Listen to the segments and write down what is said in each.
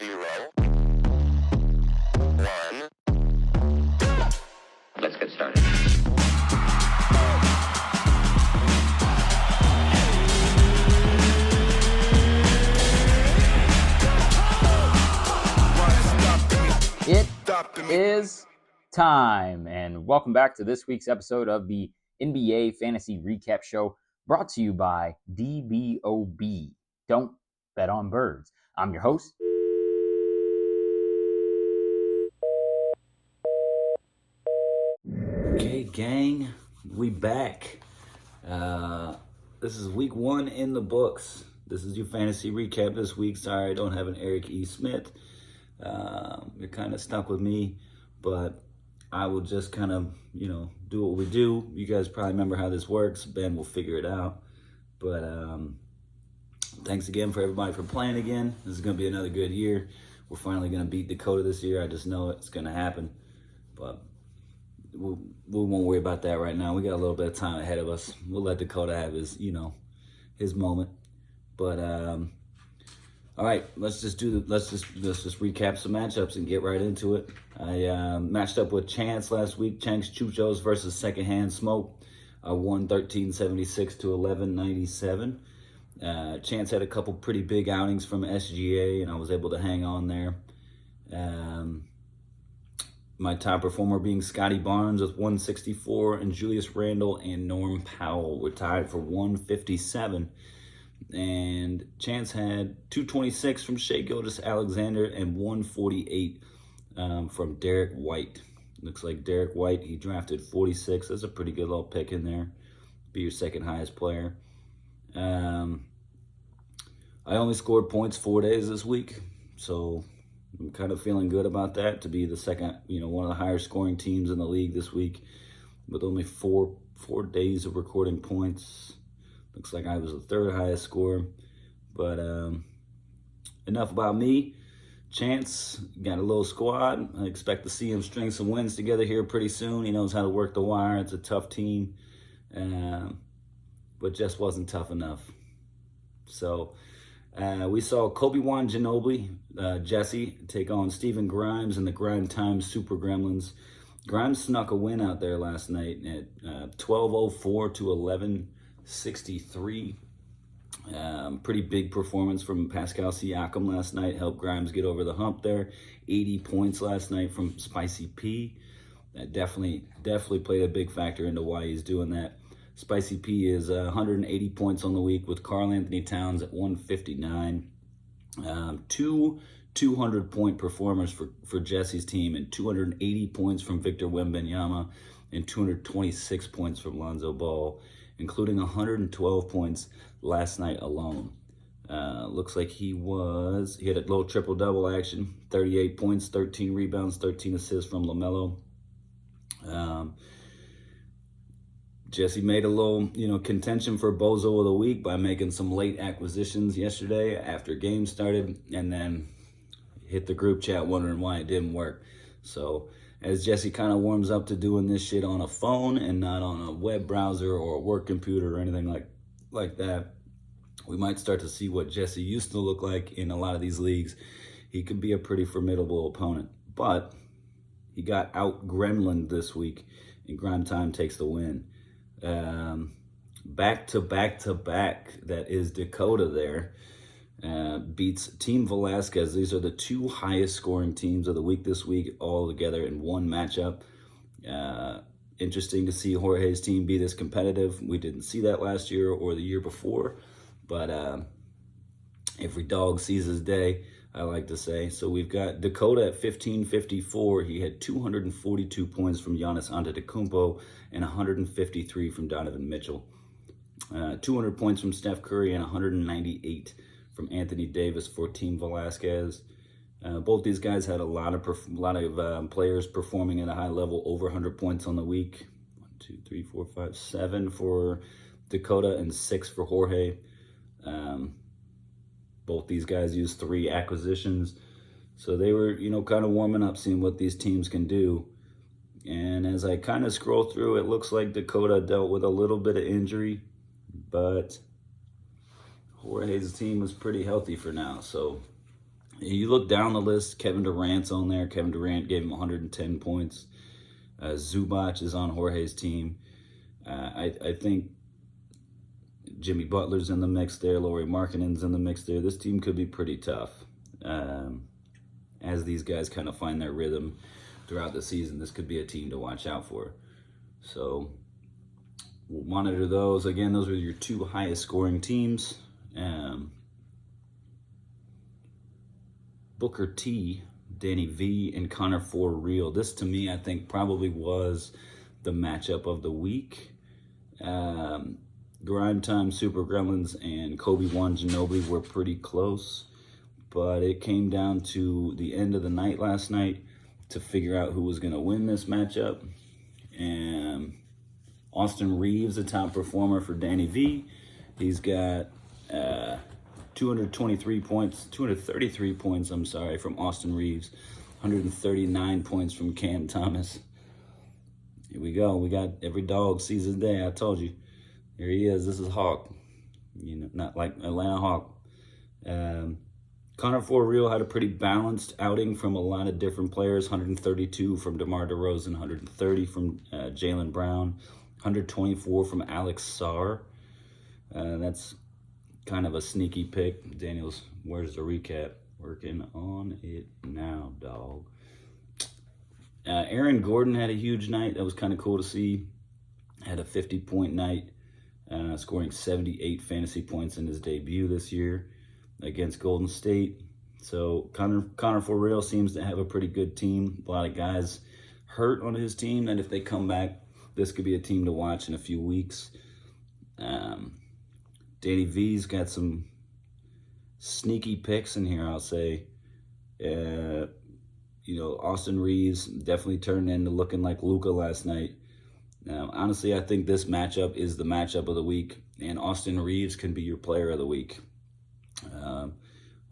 0, 1. Let's get started. It is time, and welcome back to this week's episode of the NBA Fantasy Recap Show, brought to you by Dbob. Don't bet on birds. I'm your host. Okay, gang, we back. This is week 1 in the books. This is your fantasy recap this week. Sorry, I don't have an Eric E. Smith. You're kind of stuck with me, but I will just kind of, do what we do. You guys probably remember how this works. Ben will figure it out. But thanks again for everybody for playing again. This is going to be another good year. We're finally going to beat Dakota this year. I just know it's going to happen. But we won't worry about that right now. We got a little bit of time ahead of us. We'll let Dakota have his, his moment. But all right, let's just recap some matchups and get right into it. I matched up with Chance last week. Chance Chuchos versus Secondhand Smoke. I won 1376 to 1197. Chance had a couple pretty big outings from SGA, and I was able to hang on there. My top performer being Scotty Barnes with 164, and Julius Randle and Norm Powell were tied for 157. And Chance had 226 from Shai Gilgeous-Alexander and 148 from Derek White. Looks like Derek White, he drafted 46. That's a pretty good little pick in there. Be your second highest player. I only scored points 4 days this week, so I'm kind of feeling good about that, to be the second, one of the higher scoring teams in the league this week with only four days of recording points. Looks like I was the third highest scorer. But enough about me. Chance got a little squad. I expect to see him string some wins together here pretty soon. He knows how to work the wire. It's a tough team. But just wasn't tough enough. So we saw Kobe Wan Ginobili, Jesse, take on Stephen Grimes and the Grime Time Super Gremlins. Grimes snuck a win out there last night at 12:04 to 11:63. Pretty big performance from Pascal Siakam last night. Helped Grimes get over the hump there. 80 points last night from Spicy P. That definitely played a big factor into why he's doing that. Spicy P is 180 points on the week with Karl Anthony Towns at 159. Two 200-point performers for Jesse's team, and 280 points from Victor Wembanyama and 226 points from Lonzo Ball, including 112 points last night alone. Looks like he had a little triple-double action, 38 points, 13 rebounds, 13 assists from LaMelo. Jesse made a little, contention for Bozo of the Week by making some late acquisitions yesterday after game started, and then hit the group chat wondering why it didn't work. So as Jesse kind of warms up to doing this shit on a phone and not on a web browser or a work computer or anything like that, we might start to see what Jesse used to look like in a lot of these leagues. He could be a pretty formidable opponent, but he got out gremlined this week, and Grime Time takes the win. Back to back, that is Dakota there. Beats Team Velasquez. These are the two highest scoring teams of the week this week, all together in one matchup. Interesting to see Jorge's team be this competitive. We didn't see that last year or the year before, but every dog sees his day, I like to say. So we've got Dakota at 1554. He had 242 points from Giannis Antetokounmpo and 153 from Donovan Mitchell. 200 points from Steph Curry and 198 from Anthony Davis for Team Velasquez. Both these guys had a lot of players performing at a high level, over 100 points on the week. 1, 2, 3, 4, 5, 7 for Dakota and 6 for Jorge. Both these guys used 3 acquisitions. So they were, kind of warming up, seeing what these teams can do. And as I kind of scroll through, it looks like Dakota dealt with a little bit of injury, but Jorge's team was pretty healthy for now. So You look down the list, Kevin Durant's on there. Kevin Durant gave him 110 points. Zubac is on Jorge's team. I think Jimmy Butler's in the mix there. Lauri Markkanen's in the mix there. This team could be pretty tough. As these guys kind of find their rhythm throughout the season, this could be a team to watch out for. So we'll monitor those. Again, those are your two highest scoring teams. Booker T, Danny V, and Connor For Real. This, to me, I think probably was the matchup of the week. Grime Time, Super Gremlins, and Kobe One Ginobili were pretty close, but it came down to the end of the night last night to figure out who was going to win this matchup. And Austin Reeves, the top performer for Danny V. He's got 233 points from Austin Reeves, 139 points from Cam Thomas. Here we go. We got every dog sees his day. I told you. Here he is. This is Hawk. You know, not like Atlanta Hawk. Connor For Real had a pretty balanced outing from a lot of different players. 132 from DeMar DeRozan, 130 from Jaylen Brown, 124 from Alex Sarr. That's kind of a sneaky pick. Daniels, where's the recap? Working on it now, dog. Aaron Gordon had a huge night. That was kind of cool to see. Had a 50-point night, scoring 78 fantasy points in his debut this year against Golden State. So Connor For Real seems to have a pretty good team. A lot of guys hurt on his team that if they come back, this could be a team to watch in a few weeks. Danny V's got some sneaky picks in here, I'll say. Austin Reeves definitely turned into looking like Luka last night. Now, honestly, I think this matchup is the matchup of the week, and Austin Reeves can be your player of the week.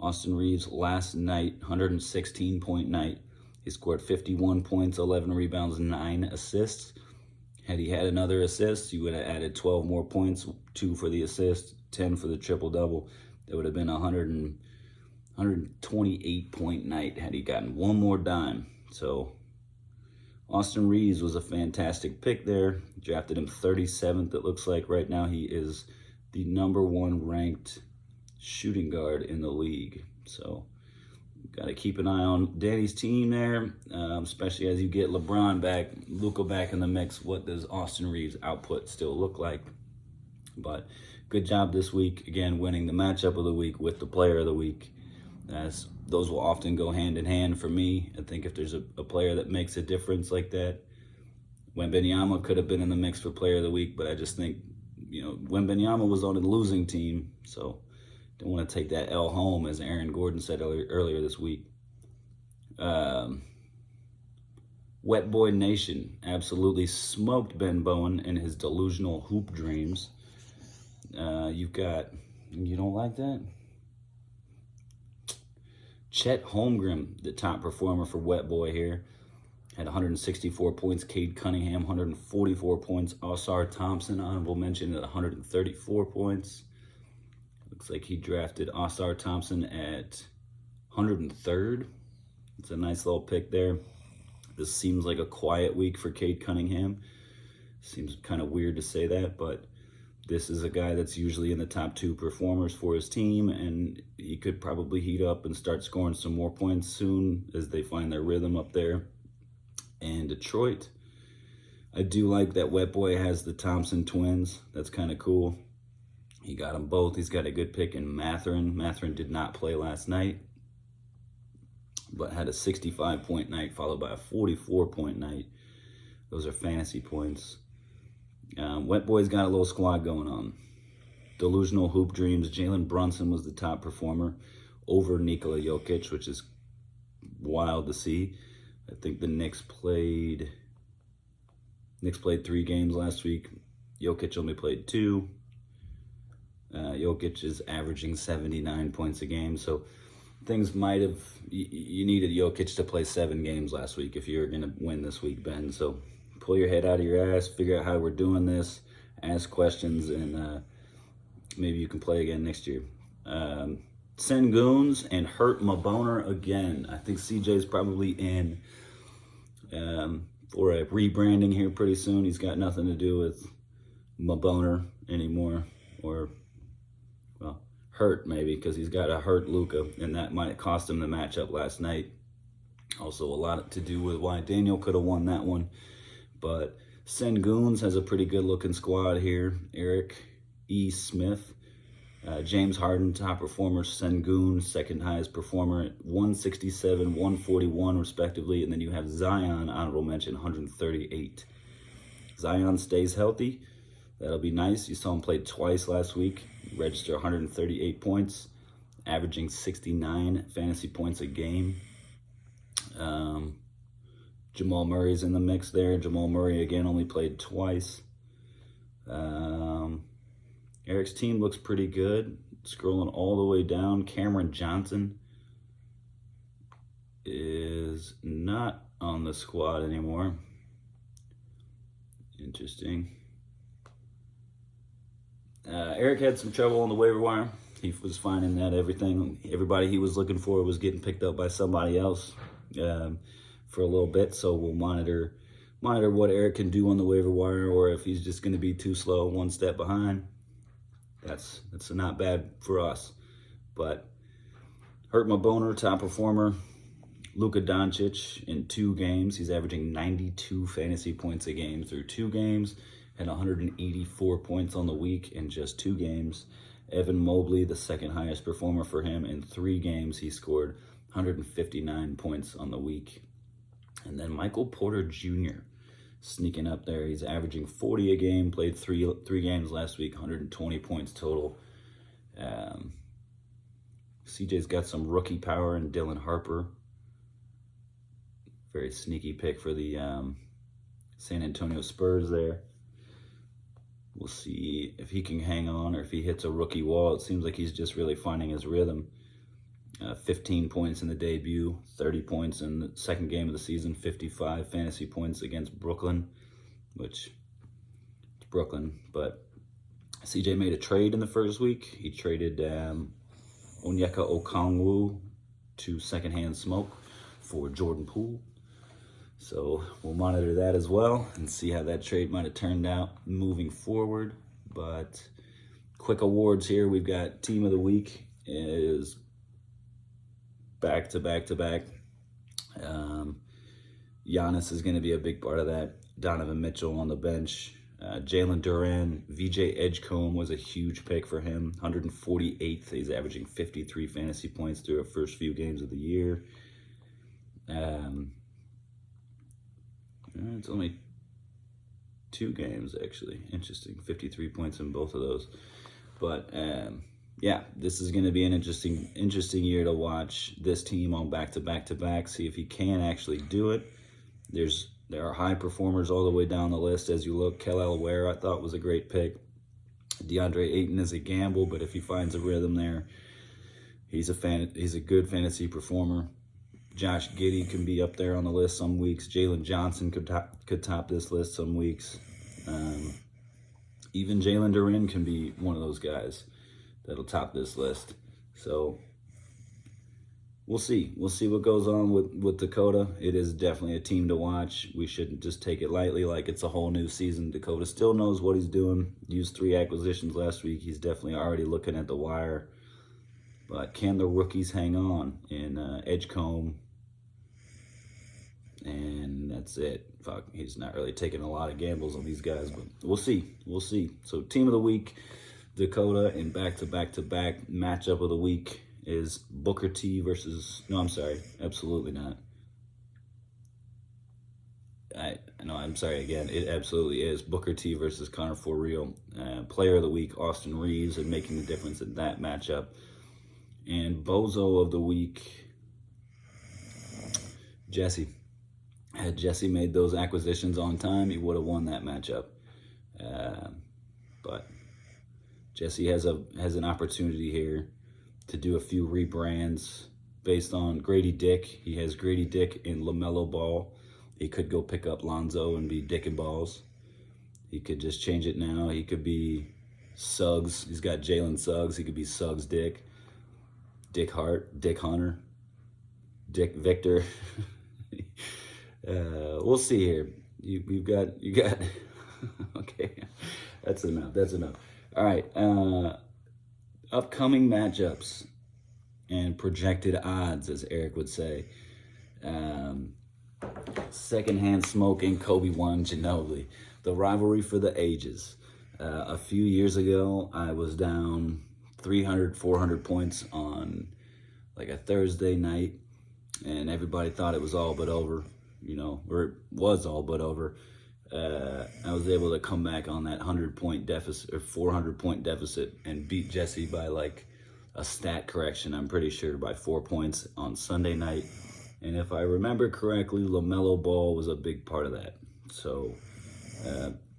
Austin Reeves last night, 116-point night. He scored 51 points, 11 rebounds, 9 assists. Had he had another assist, he would have added 12 more points, 2 for the assist, 10 for the triple-double. That would have been a 128-point night had he gotten one more dime. So Austin Reeves was a fantastic pick there. Drafted him 37th, it looks like. Right now he is the #1 ranked shooting guard in the league. So got to keep an eye on Danny's team there, especially as you get LeBron back, Luka back in the mix. What does Austin Reeves' output still look like? But good job this week, again, winning the matchup of the week with the player of the week. As those will often go hand in hand for me. I think if there's a player that makes a difference like that, Wembanyama could have been in the mix for player of the week, but I just think, Wembanyama was on a losing team, so don't want to take that L home, as Aaron Gordon said earlier this week. Wet Boy Nation absolutely smoked Ben Bowen in his delusional hoop dreams. You don't like that? Chet Holmgren, the top performer for Wet Boy here, had 164 points. Cade Cunningham, 144 points. Ausar Thompson, honorable mention, at 134 points. Looks like he drafted Ausar Thompson at 103rd. It's a nice little pick there. This seems like a quiet week for Cade Cunningham. Seems kind of weird to say that, but this is a guy that's usually in the top 2 performers for his team, and he could probably heat up and start scoring some more points soon as they find their rhythm up there. And Detroit, I do like that Wet Boy has the Thompson twins. That's kind of cool. He got them both. He's got a good pick in Mathurin. Mathurin did not play last night, but had a 65-point night followed by a 44-point night. Those are fantasy points. Wet Boy's got a little squad going on. Delusional Hoop Dreams. Jalen Brunson was the top performer over Nikola Jokic, which is wild to see. I think the Knicks played 3 games last week. Jokic only played 2. Jokic is averaging 79 points a game, so things might have... You needed Jokic to play 7 games last week if you're going to win this week, Ben. So pull your head out of your ass, figure out how we're doing this, ask questions, and maybe you can play again next year. Senguns and Hurt My Boner again. I think CJ's probably in for a rebranding here pretty soon. He's got nothing to do with My Boner anymore, or well, Hurt maybe, because he's got a hurt Luka, and that might have cost him the matchup last night. Also, a lot to do with why Daniel could have won that one. But Senguns has a pretty good looking squad here. Eric E. Smith, James Harden, top performer. Sengun, second highest performer at 167, 141 respectively. And then you have Zion, honorable mention, 138. Zion stays healthy. That'll be nice. You saw him play twice last week. Register 138 points, averaging 69 fantasy points a game. Jamal Murray's in the mix there. Jamal Murray, again, only played twice. Eric's team looks pretty good. Scrolling all the way down, Cameron Johnson is not on the squad anymore. Interesting. Eric had some trouble on the waiver wire. He was finding that everybody he was looking for was getting picked up by somebody else for a little bit. So we'll monitor what Eric can do on the waiver wire, or if he's just going to be too slow, one step behind. That's not bad for us. But Hurt My Boner, top performer. Luka Doncic in 2 games. He's averaging 92 fantasy points a game through 2 games. Had 184 points on the week in just 2 games. Evan Mobley, the second highest performer for him. In 3 games, he scored 159 points on the week. And then Michael Porter Jr. sneaking up there. He's averaging 40 a game, played three games last week, 120 points total. CJ's got some rookie power in Dylan Harper. Very sneaky pick for the San Antonio Spurs there. We'll see if he can hang on or if he hits a rookie wall. It seems like he's just really finding his rhythm. 15 points in the debut, 30 points in the second game of the season, 55 fantasy points against Brooklyn, which it's Brooklyn. But CJ made a trade in the first week. He traded Onyeka Okongwu to Secondhand Smoke for Jordan Poole. So we'll monitor that as well and see how that trade might have turned out moving forward. But quick awards here. We've got Team of the Week is back to back. Giannis is going to be a big part of that. Donovan Mitchell on the bench. Jalen Duran, VJ Edgecombe was a huge pick for him. 148th. He's averaging 53 fantasy points through the first few games of the year. It's only 2 games, actually. Interesting. 53 points in both of those. But, yeah, this is going to be an interesting year to watch this team on back-to-back, see if he can actually do it. There are high performers all the way down the list as you look. Kel'el Ware, I thought, was a great pick. DeAndre Ayton is a gamble, but if he finds a rhythm there, he's a good fantasy performer. Josh Giddey can be up there on the list some weeks. Jalen Johnson could top this list some weeks. Even Jalen Duran can be one of those guys that'll top this list. So we'll see. We'll see what goes on with Dakota. It is definitely a team to watch. We shouldn't just take it lightly like it's a whole new season. Dakota still knows what he's doing. Used 3 acquisitions last week. He's definitely already looking at the wire. But can the rookies hang on in Edgecombe? And that's it. Fuck, he's not really taking a lot of gambles on these guys, but we'll see. We'll see. So Team of the Week, Dakota, and back-to-back matchup of the week is Booker T versus... No, I'm sorry. Absolutely not. I'm sorry again. It absolutely is. Booker T versus Connor For Real. Player of the Week, Austin Reeves, and making the difference in that matchup. And Bozo of the Week, Jesse. Had Jesse made those acquisitions on time, he would have won that matchup. But Jesse has an opportunity here to do a few rebrands based on Grady Dick. He has Grady Dick in LaMelo Ball. He could go pick up Lonzo and be Dick and Balls. He could just change it now. He could be Suggs. He's got Jalen Suggs. He could be Suggs Dick. Dick Hart, Dick Hunter, Dick Victor. We'll see here. You got. Okay, that's enough. All right. Upcoming matchups and projected odds, as Eric would say. Secondhand smoking, Kobe won Ginobili. The rivalry for the ages. A few years ago, I was down 300, 400 points on like a Thursday night, and everybody thought it was all but over, or it was all but over. I was able to come back on that 100-point deficit or 400-point deficit and beat Jesse by like a stat correction, I'm pretty sure, by 4 points on Sunday night. And if I remember correctly, LaMelo Ball was a big part of that. So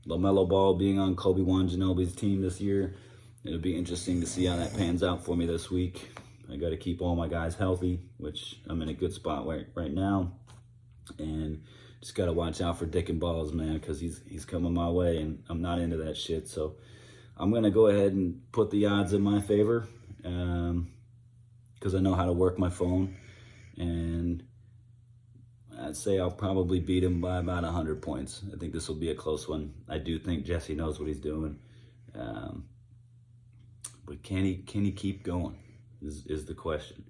LaMelo Ball being on Kobe Ginobbili's team this year, it'll be interesting to see how that pans out for me this week. I got to keep all my guys healthy, which I'm in a good spot right now. And just got to watch out for Dick and Balls, man, because he's coming my way, and I'm not into that shit. So I'm going to go ahead and put the odds in my favor because I know how to work my phone. And I'd say I'll probably beat him by about 100 points. I think this will be a close one. I do think Jesse knows what he's doing. But can he keep going is the question.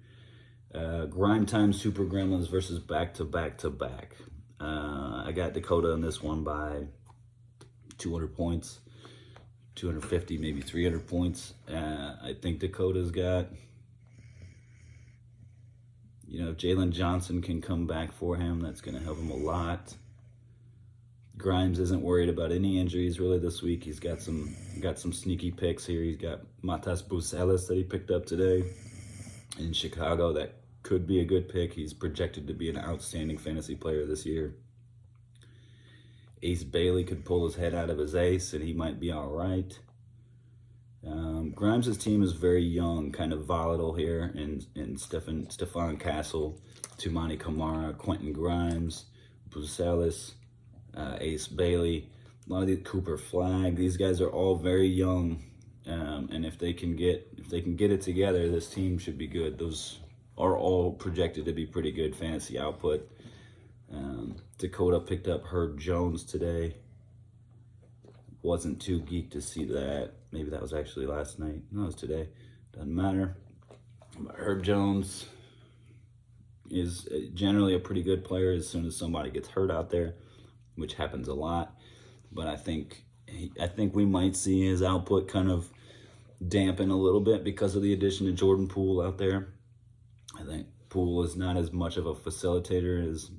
Grime Time Super Gremlins versus back-to-back-to-back. I got Dakota in this one by 200 points, 250, maybe 300 points. I think Dakota's got, if Jalen Johnson can come back for him, that's going to help him a lot. Grimes isn't worried about any injuries really this week. He's got some sneaky picks here. He's got Matas Bucelis that he picked up today in Chicago. That could be a good pick. He's projected to be an outstanding fantasy player this year. Ace Bailey could pull his head out of his ace, and he might be all right. Grimes' team is very young, kind of volatile here, and Stephon Castle, Tumani Kamara, Quentin Grimes, Bucelis, Ace Bailey, a lot of these Cooper Flag. These guys are all very young, and if they can get it together, this team should be good. Those are all projected to be pretty good fantasy output. Dakota picked up Herb Jones today. Wasn't too geeked to see that. Maybe that was actually last night. No, it was today. Doesn't matter. But Herb Jones is generally a pretty good player as soon as somebody gets hurt out there, which happens a lot. But I think we might see his output kind of dampen a little bit because of the addition of Jordan Poole out there. I think Poole is not as much of a facilitator as,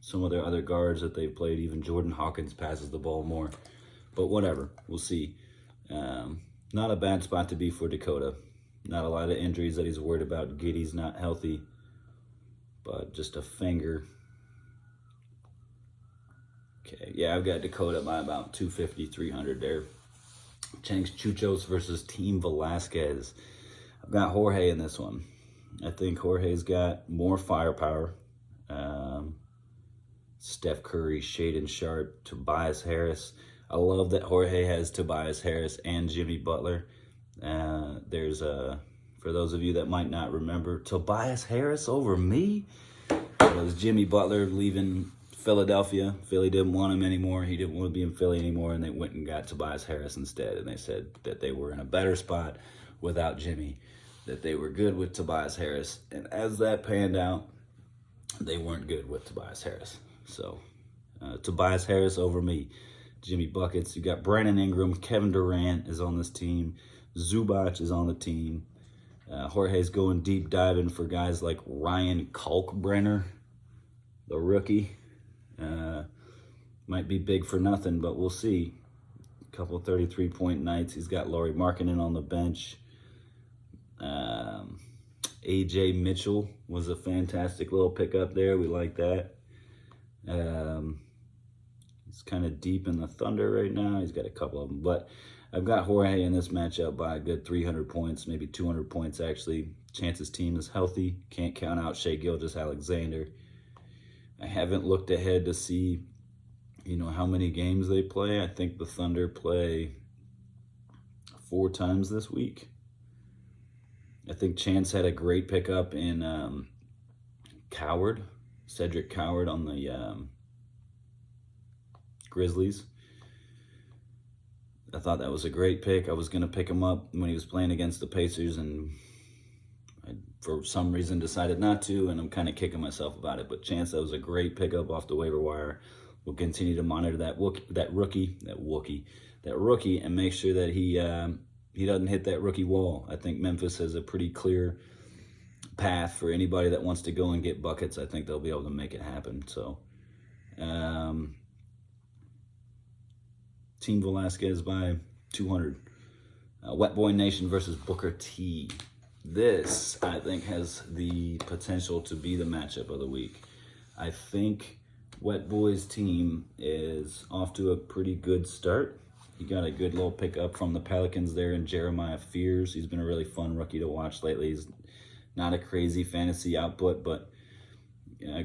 some of their other guards that they've played. Even Jordan Hawkins passes the ball more. But whatever, we'll see. Not a bad spot to be for Dakota. Not a lot of injuries that he's worried about. Giddy's not healthy, but just a finger. Okay, yeah, I've got Dakota by about 250, 300 there. Changs Chuchos versus Team Velasquez. I've got Jorge in this one. I think Jorge's got more firepower. Steph Curry, Shaedon Sharpe, Tobias Harris. I love that Jorge has Tobias Harris and Jimmy Butler. There's for those of you that might not remember, Tobias Harris over me. It was Jimmy Butler leaving Philadelphia. Philly didn't want him anymore. He didn't want to be in Philly anymore, and they went and got Tobias Harris instead. And they said that they were in a better spot without Jimmy, that they were good with Tobias Harris. And as that panned out, they weren't good with Tobias Harris. So Tobias Harris over me. Jimmy Buckets. You got Brandon Ingram. Kevin Durant is on this team. Zubac is on the team. Jorge's going deep diving for guys like Ryan Kalkbrenner, the rookie. Might be big for nothing, but we'll see. A couple 33-point nights. He's got Lauri Markkanen on the bench. A.J. Mitchell was a fantastic little pickup there. We like that. He's kind of deep in the Thunder right now. He's got a couple of them. But I've got Jorge in this matchup by a good 300 points, maybe 200 points actually. Chance's team is healthy. Can't count out Shai Gilgeous-Alexander. I haven't looked ahead to see, how many games they play. I think the Thunder play 4 times this week. I think Chance had a great pickup in Cedric Coward on the Grizzlies. I thought that was a great pick. I was going to pick him up when he was playing against the Pacers, and I, for some reason, decided not to, and I'm kind of kicking myself about it. But Chance, that was a great pickup off the waiver wire. We'll continue to monitor that rookie, and make sure that he doesn't hit that rookie wall. I think Memphis has a pretty clear path for anybody that wants to go and get buckets. I think they'll be able to make it happen. So, Team Velasquez by 200. Wet Boy Nation versus Booker T. This, I think, has the potential to be the matchup of the week. I think Wet Boy's team is off to a pretty good start. He got a good little pickup from the Pelicans there in Jeremiah Fears. He's been a really fun rookie to watch lately. He's not a crazy fantasy output, but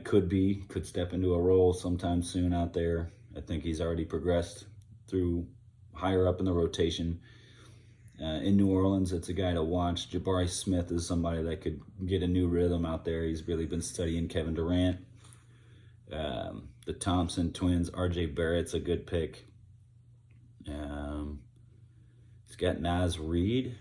could step into a role sometime soon out there. I think he's already progressed through higher up in the rotation. In New Orleans, it's a guy to watch. Jabari Smith is somebody that could get a new rhythm out there. He's really been studying Kevin Durant. The Thompson twins, RJ Barrett's a good pick. He's got Naz Reid,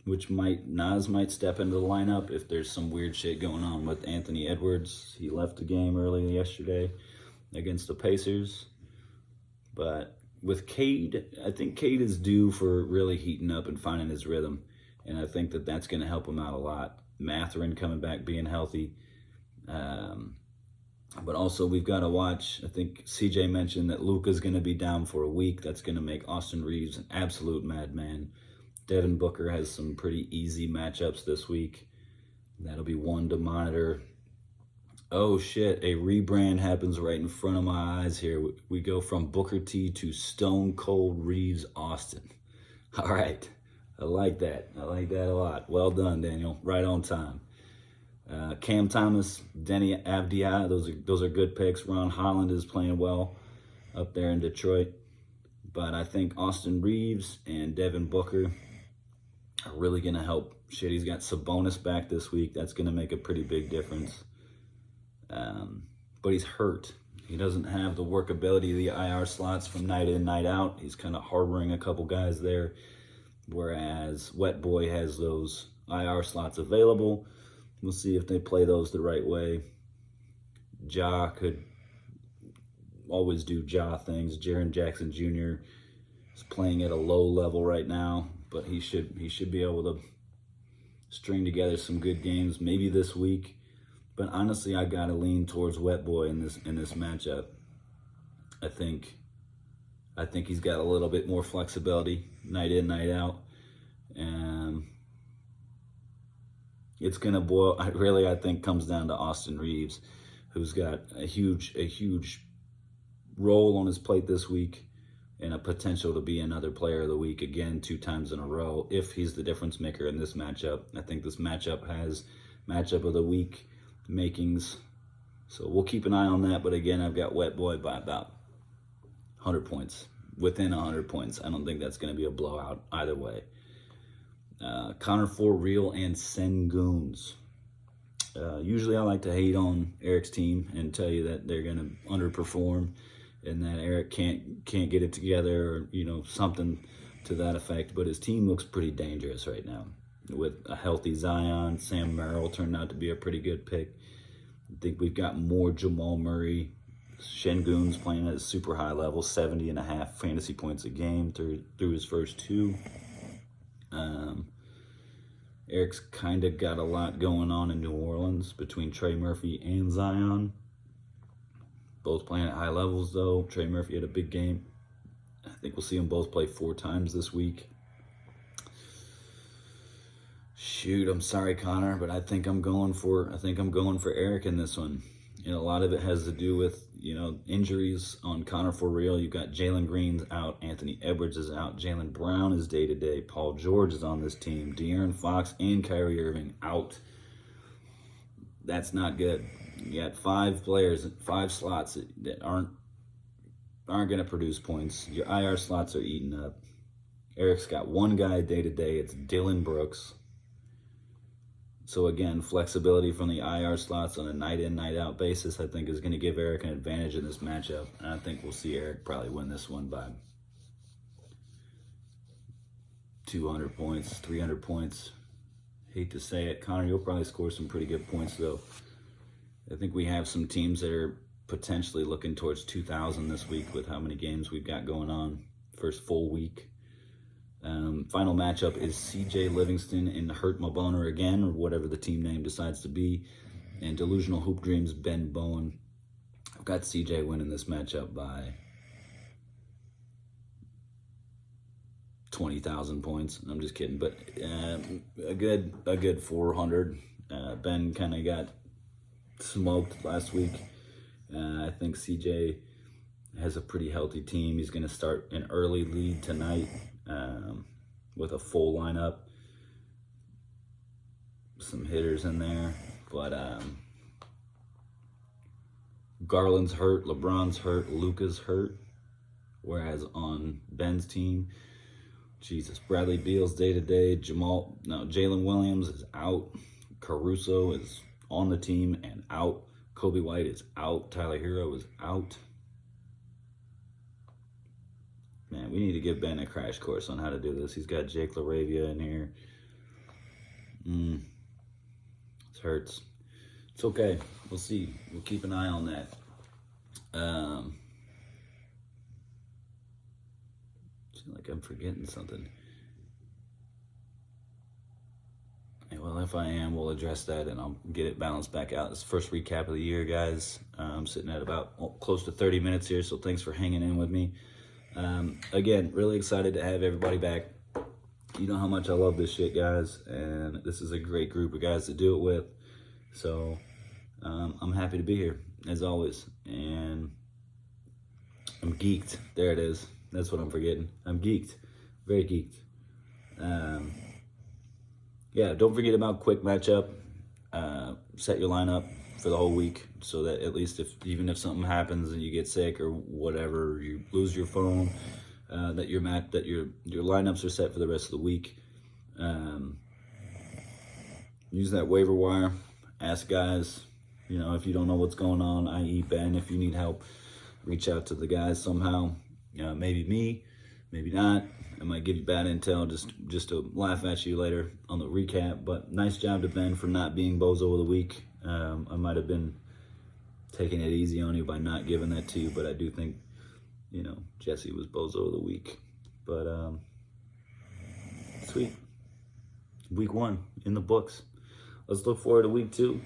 Nas might step into the lineup if there's some weird shit going on with Anthony Edwards. He left the game early yesterday against the Pacers. But with Cade, I think Cade is due for really heating up and finding his rhythm. And I think that that's going to help him out a lot. Mathurin coming back, being healthy. But also we've got to watch, I think CJ mentioned that Luka's going to be down for a week. That's going to make Austin Reeves an absolute madman. Devin Booker has some pretty easy matchups this week. That'll be one to monitor. Oh shit, a rebrand happens right in front of my eyes here. We go from Booker T to Stone Cold Reeves Austin. All right, I like that. I like that a lot. Well done, Daniel. Right on time. Cam Thomas, Denny Avdia, those are good picks. Ron Holland is playing well up there in Detroit. But I think Austin Reeves and Devin Booker are really going to help. Shit, he's got Sabonis back this week. That's going to make a pretty big difference. But he's hurt. He doesn't have the workability of the IR slots from night in, night out. He's kind of harboring a couple guys there, whereas Wet Boy has those IR slots available. We'll see if they play those the right way. Ja could always do Ja things. Jaren Jackson Jr. is playing at a low level right now, but he should be able to string together some good games, maybe this week. But honestly, I gotta lean towards Wet Boy in this matchup. I think he's got a little bit more flexibility, night in, night out, and it's gonna boil. I think comes down to Austin Reeves, who's got a huge role on his plate this week, and a potential to be another player of the week again 2 times in a row if he's the difference maker in this matchup. I think this matchup has matchup of the week makings, so we'll keep an eye on that. But again, I've got Wet Boy by about 100 points, within 100 points. I don't think that's going to be a blowout either way. Connor For Real and Senguns. Usually I like to hate on Eric's team and tell you that they're going to underperform and that Eric can't get it together, or something to that effect. But his team looks pretty dangerous right now. With a healthy Zion, Sam Merrill turned out to be a pretty good pick. I think we've got more Jamal Murray. Sengun's playing at a super high level, 70.5 fantasy points a game through his first 2. Eric's kind of got a lot going on in New Orleans between Trey Murphy and Zion. Both playing at high levels, though. Trey Murphy had a big game. I think we'll see them both play 4 times this week. Shoot, I'm sorry, Connor, but I think I'm going for Eric in this one. And a lot of it has to do with, injuries on Connor For Real. You've got Jalen Green's out, Anthony Edwards is out, Jaylen Brown is day-to-day, Paul George is on this team, De'Aaron Fox and Kyrie Irving out. That's not good. You got 5 players, 5 slots that aren't going to produce points. Your IR slots are eaten up. Eric's got one guy day-to-day. It's Dylan Brooks. So again, flexibility from the IR slots on a night in, night out basis, I think is going to give Eric an advantage in this matchup. And I think we'll see Eric probably win this one by 200 points, 300 points. Hate to say it. Connor, you'll probably score some pretty good points, though. I think we have some teams that are potentially looking towards 2,000 this week with how many games we've got going on. First full week. Final matchup is CJ Livingston and Hurt My Boner again, or whatever the team name decides to be, and Delusional Hoop Dreams Ben Bowen. I've got CJ winning this matchup by 20,000 points. I'm just kidding, but a good 400. Ben kind of got smoked last week. I think CJ has a pretty healthy team. He's going to start an early lead tonight with a full lineup. Some hitters in there, but Garland's hurt, LeBron's hurt, Luka's hurt. Whereas on Ben's team, Jesus, Bradley Beal's day-to-day, Jalen Williams is out, Caruso is on the team and out, Kobe White is out, Tyler Hero is out. Man, we need to give Ben a crash course on how to do this. He's got Jake LaRavia in here. It hurts. It's okay. We'll see. We'll keep an eye on that. I feel like I'm forgetting something. Well, if I am, we'll address that and I'll get it balanced back out. It's the first recap of the year, guys. I'm sitting at about close to 30 minutes here, so thanks for hanging in with me. Again, really excited to have everybody back. You know how much I love this shit, guys, and this is a great group of guys to do it with. So I'm happy to be here, as always, and I'm geeked. There it is. That's what I'm forgetting. I'm geeked. Very geeked. Yeah, don't forget about quick matchup. Set your lineup for the whole week so that at least even if something happens and you get sick or whatever, you lose your phone, that your lineups are set for the rest of the week. Use that waiver wire. Ask guys, if you don't know what's going on, i.e. Ben, if you need help, reach out to the guys somehow. Maybe me, maybe not. I might give you bad intel just to laugh at you later on the recap. But nice job to Ben for not being Bozo of the Week. I might have been taking it easy on you by not giving that to you, but I do think, Jesse was Bozo of the Week. But sweet. Week 1 in the books. Let's look forward to week 2.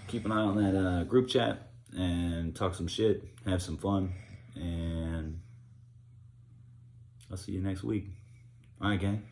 Keep an eye on that group chat and talk some shit, have some fun, and I'll see you next week. All right, gang.